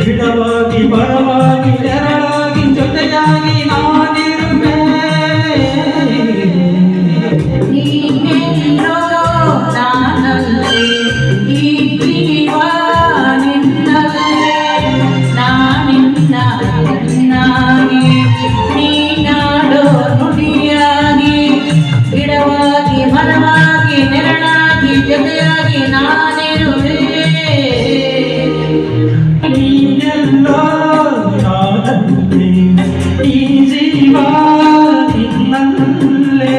ಗಿಡವಾಗಿ ಬರವಾಗಿ ನೆರಳಾಗಿ ಜೊತೆಯಾಗಿ ನಾನಿರುವೆ ನೀನೆಲ್ಲೋ ನಾನಲ್ಲೇ ಈ ಜೀವ ನಿನ್ನಲ್ಲೇ ನಾನಿನ್ನ ನಾಗಿ ನೀನಾಡೋ ನುಡಿಯಾಗಿ ಗಿಡವಾಗಿ ಮರವಾಗಿ ನೆರಳಾಗಿ ಜೊತೆಯಾಗಿ ನಾನಿರುವೆ ನೀನೆಲ್ಲೋ ನಾನಲ್ಲೇ ಈ ಜೀವ ನಿನ್ನಲ್ಲೇ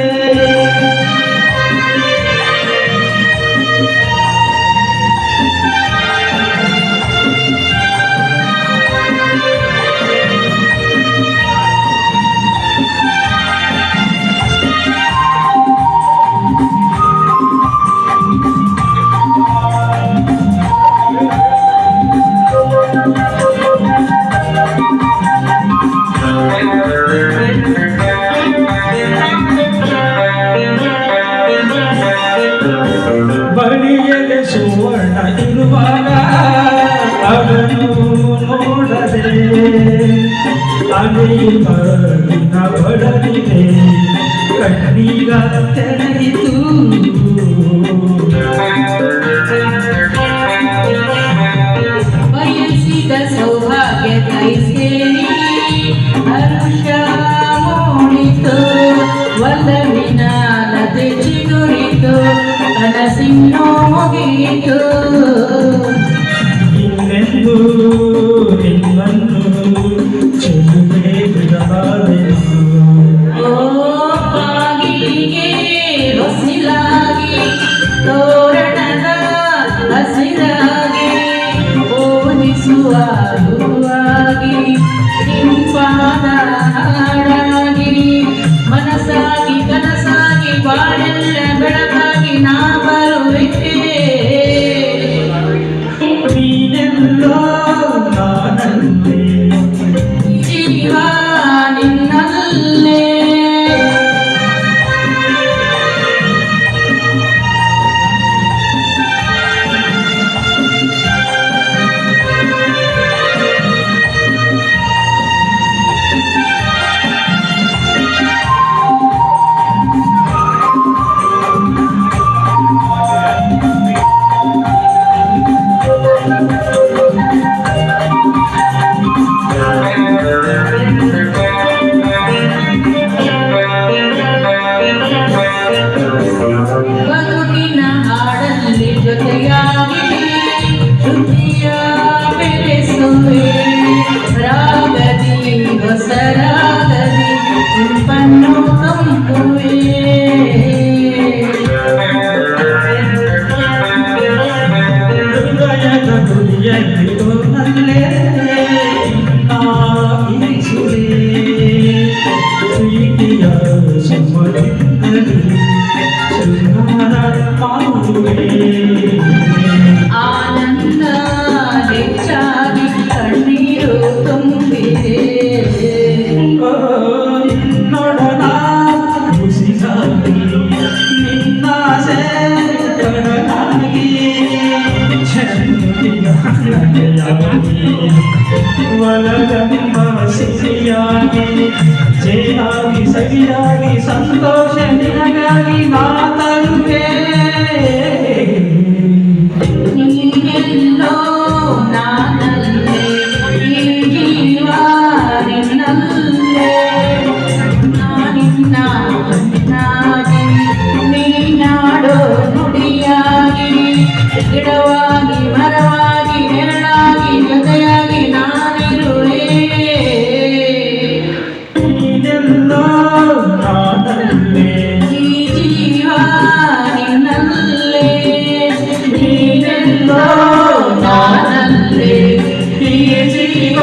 ಬಳಿಯಲೆ ಸುವರ್ಣ ಇರುವಾಗ ಅವನು ನೋಡದೆ ಅಲೆಯುತ್ತಿನ ಬಡಲಿದೆ ಕಣ್ಣೀರ ತೆರೆಯಿತು ಬಯಸಿದ ಸೌಭಾಗ್ಯ ಕೈಸೇರಿ ಹರುಷ ಮೂಡಿತು ಒಲವಿನ ನದಿ ಚಿಗುರಿತು ಕನಸಿನ್ನೋ ಮುಗಿಯಿತು ಇನ್ನೆಂದು ನಿನ್ನನ್ನು ಚೆಲುವೆ ಬಿಡಬಾರೆನು ಓ ಬಾಗಿಲಿಗೆ ಹೊಸಿಲಾಗಿ ತೋರಣದ ಹಸಿರಾಗಿ ಓದಿಸುವ ಹೂವಾಗಿ ಇಂಪಾದ ಹಾಡಾಗಿ ಮನಸ್ಸಾಗಿ ಕನಸಾಗಿ ಬಾಳೆಲ್ಲ ಬೆಳಕಾಗಿ ನಾ ಬರುವೆ ನೀನೆಲ್ಲೋ ನಾನಲ್ಲೇ ಜೀವ ನಿನ್ನಲ್ಲೇ ಬದುಕಿನ ಹಾಡಲ್ಲಿ ಜೊತೆಯಾಗಿ ಶ್ರುತಿಯ ಬೆಳೆಸುವೆ ರಾಗದಿ ಹೊಸ ರಾಗದಿ ಇಂಪನ್ನು ಕಂಪುವೆ ಹೃದಯದ ಗುರಿಯಲ್ಲಿತು ನಲ್ಲೇ ಇರಿಸುವೆ ಪ್ರೀತಿಯ ಸುಮ್ಮನಿದ್ದಲ್ಲಿ ಶೃಂಗಾರ ಮಾಡುವೆ ಆನಂದ ಹೆಚ್ಚಾಗಿ ಕಣ್ಣೀರು ತುಂಬಿದೆ ನಿನ್ನೊಡನ ಖುಷಿಗಾಗಿ ನಿನ್ನಾಸೆ ಕರನಾಗಿ ಒಲಗಂಬ ಸಿಹಿಯಾಗಿ ಜೇನಾಗಿ ಸವಿಯಾಗಿ ಸಂತೋಷ ನಿನಗಾಗಿ ಮಾತರುವೆ ನೀನೆಲ್ಲೋ ನಾನಲ್ಲೇ ಈ ಜೀವ ನಿನ್ನಲ್ಲೇ ನಾನಿನ್ನ ನಾಗಿ ನೀನಾಡೋ ನುಡಿಯಾಗಿ ಗಿಡವಾಗಿ ಮರವಾಗಿ ನೆರಳಾಗಿ ಜೊತೆಯಾಗಿ ನಾನಿರುವೆ ನೀನೆಲ್ಲೋ ನಾನಲ್ಲೇ ಈ ಜೀವ ನಿನ್ನಲ್ಲೇ ನೀನೆಲ್ಲೋ ನಾನಲ್ಲೇ ಈ ಜೀವ